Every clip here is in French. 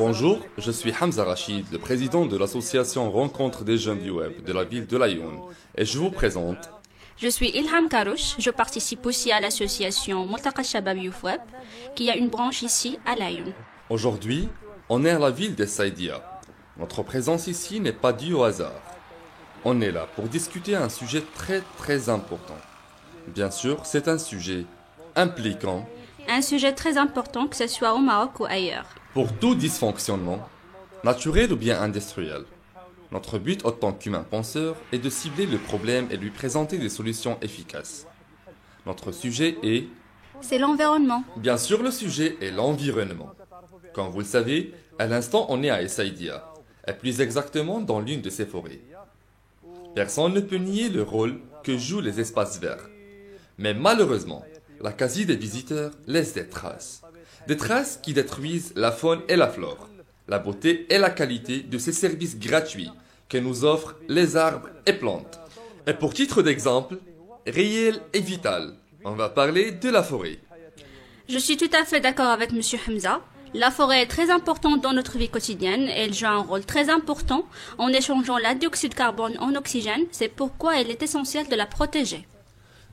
Bonjour, je suis Hamza Rachid, le président de l'association Rencontre des jeunes du web de la ville de Laayoune, et je vous présente. Je suis Ilham Karouch, je participe aussi à l'association Multaqa Shabab Youth Web, qui a une branche ici à Laayoune. Aujourd'hui, on est à la ville d'Essaïdia. Notre présence ici n'est pas due au hasard. On est là pour discuter un sujet très important. Bien sûr, c'est un sujet impliquant. Un sujet très important, que ce soit au Maroc ou ailleurs. Pour tout dysfonctionnement, naturel ou bien industriel. Notre but en tant qu'humain penseur est de cibler le problème et lui présenter des solutions efficaces. Notre sujet est... C'est l'environnement. Bien sûr, le sujet est l'environnement. Comme vous le savez, à l'instant, on est à Essaïdia, et plus exactement dans l'une de ces forêts. Personne ne peut nier le rôle que jouent les espaces verts. Mais malheureusement, la quasi des visiteurs laisse des traces. Des traces qui détruisent la faune et la flore, la beauté et la qualité de ces services gratuits que nous offrent les arbres et plantes. Et pour titre d'exemple, réel et vital, on va parler de la forêt. Je suis tout à fait d'accord avec M. Hamza. La forêt est très importante dans notre vie quotidienne et elle joue un rôle très important en échangeant la dioxyde de carbone en oxygène. C'est pourquoi il est essentiel de la protéger.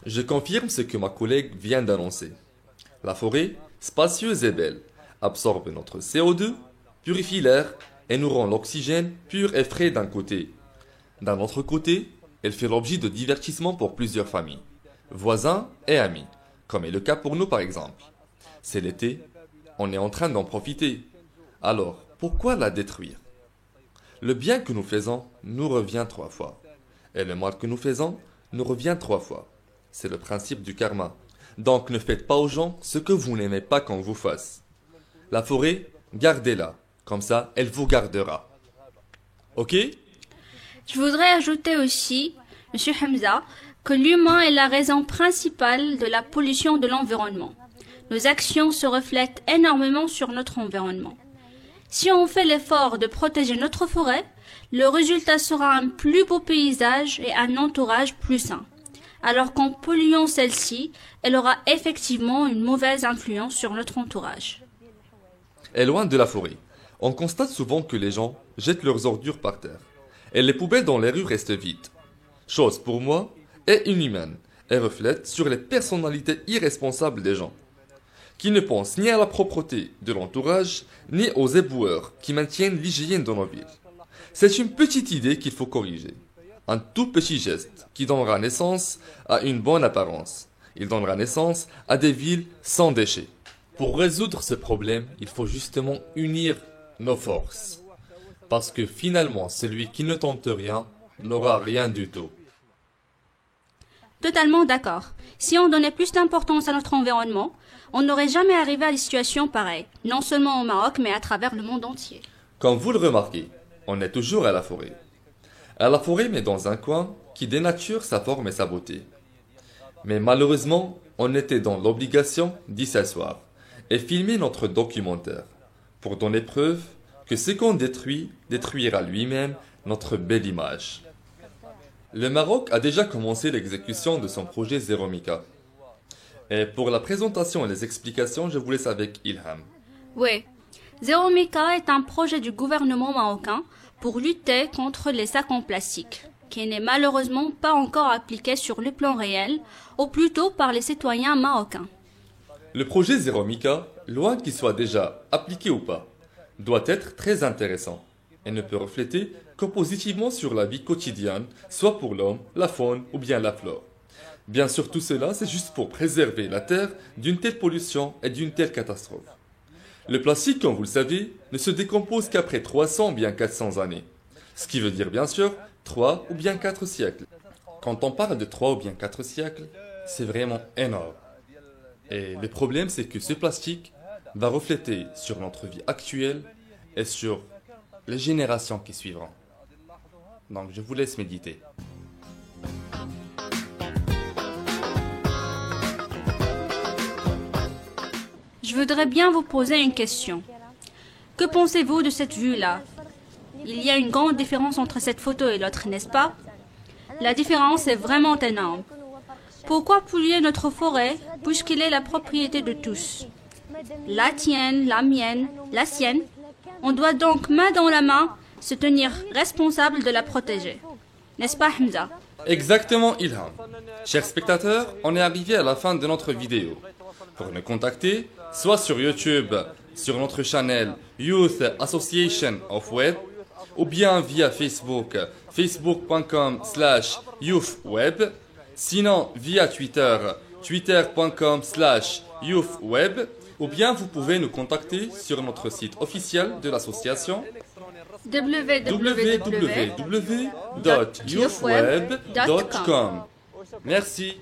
Je confirme ce que ma collègue vient d'annoncer. La forêt, spacieuse et belle, absorbe notre CO2, purifie l'air et nous rend l'oxygène pur et frais d'un côté. D'un autre côté, elle fait l'objet de divertissements pour plusieurs familles, voisins et amis, comme est le cas pour nous par exemple. C'est l'été, on est en train d'en profiter. Alors, pourquoi la détruire? Le bien que nous faisons nous revient 3 fois. Et le mal que nous faisons nous revient 3 fois. C'est le principe du karma. Donc ne faites pas aux gens ce que vous n'aimez pas qu'on vous fasse. La forêt, gardez-la. Comme ça, elle vous gardera. Ok? Je voudrais ajouter aussi, M. Hamza, que l'humain est la raison principale de la pollution de l'environnement. Nos actions se reflètent énormément sur notre environnement. Si on fait l'effort de protéger notre forêt, le résultat sera un plus beau paysage et un entourage plus sain. Alors qu'en polluant celle-ci, elle aura effectivement une mauvaise influence sur notre entourage. Et loin de la forêt, on constate souvent que les gens jettent leurs ordures par terre. Et les poubelles dans les rues restent vides. Chose pour moi est inhumaine et reflète sur les personnalités irresponsables des gens, qui ne pensent ni à la propreté de l'entourage, ni aux éboueurs qui maintiennent l'hygiène dans nos villes. C'est une petite idée qu'il faut corriger. Un tout petit geste qui donnera naissance à une bonne apparence. Il donnera naissance à des villes sans déchets. Pour résoudre ce problème, il faut justement unir nos forces. Parce que finalement, celui qui ne tente rien n'aura rien du tout. Totalement d'accord. Si on donnait plus d'importance à notre environnement, on n'aurait jamais arrivé à des situations pareilles, non seulement au Maroc, mais à travers le monde entier. Comme vous le remarquez, on est toujours à la forêt. À la forêt, mais dans un coin qui dénature sa forme et sa beauté. Mais malheureusement, on était dans l'obligation d'y s'asseoir et filmer notre documentaire pour donner preuve que ce qu'on détruit détruira lui-même notre belle image. Le Maroc a déjà commencé l'exécution de son projet Zéro Mika. Et pour la présentation et les explications, je vous laisse avec Ilham. Oui, Zéro Mika est un projet du gouvernement marocain pour lutter contre les sacs en plastique, qui n'est malheureusement pas encore appliqué sur le plan réel, ou plutôt par les citoyens marocains. Le projet Zéro Mika, loin qu'il soit déjà appliqué ou pas, doit être très intéressant et ne peut refléter que positivement sur la vie quotidienne, soit pour l'homme, la faune ou bien la flore. Bien sûr, tout cela, c'est juste pour préserver la Terre d'une telle pollution et d'une telle catastrophe. Le plastique, comme vous le savez, ne se décompose qu'après 300 ou bien 400 années. Ce qui veut dire bien sûr 3 ou bien 4 siècles. Quand on parle de 3 ou bien 4 siècles, c'est vraiment énorme. Et le problème, c'est que ce plastique va refléter sur notre vie actuelle et sur les générations qui suivront. Donc je vous laisse méditer. Je voudrais bien vous poser une question. Que pensez-vous de cette vue-là? Il y a une grande différence entre cette photo et l'autre, n'est-ce pas? La différence est vraiment énorme. Pourquoi polluer notre forêt puisqu'elle est la propriété de tous? La tienne, la mienne, la sienne. On doit donc, main dans la main, se tenir responsable de la protéger. N'est-ce pas, Hamza? Exactement, Ilham. Chers spectateurs, on est arrivé à la fin de notre vidéo. Pour nous contacter, soit sur YouTube, sur notre channel Youth Association of Web, ou bien via Facebook, facebook.com/youthweb, sinon via Twitter, twitter.com/youthweb, ou bien vous pouvez nous contacter sur notre site officiel de l'association www.youthweb.com. www.youthweb.com. Merci.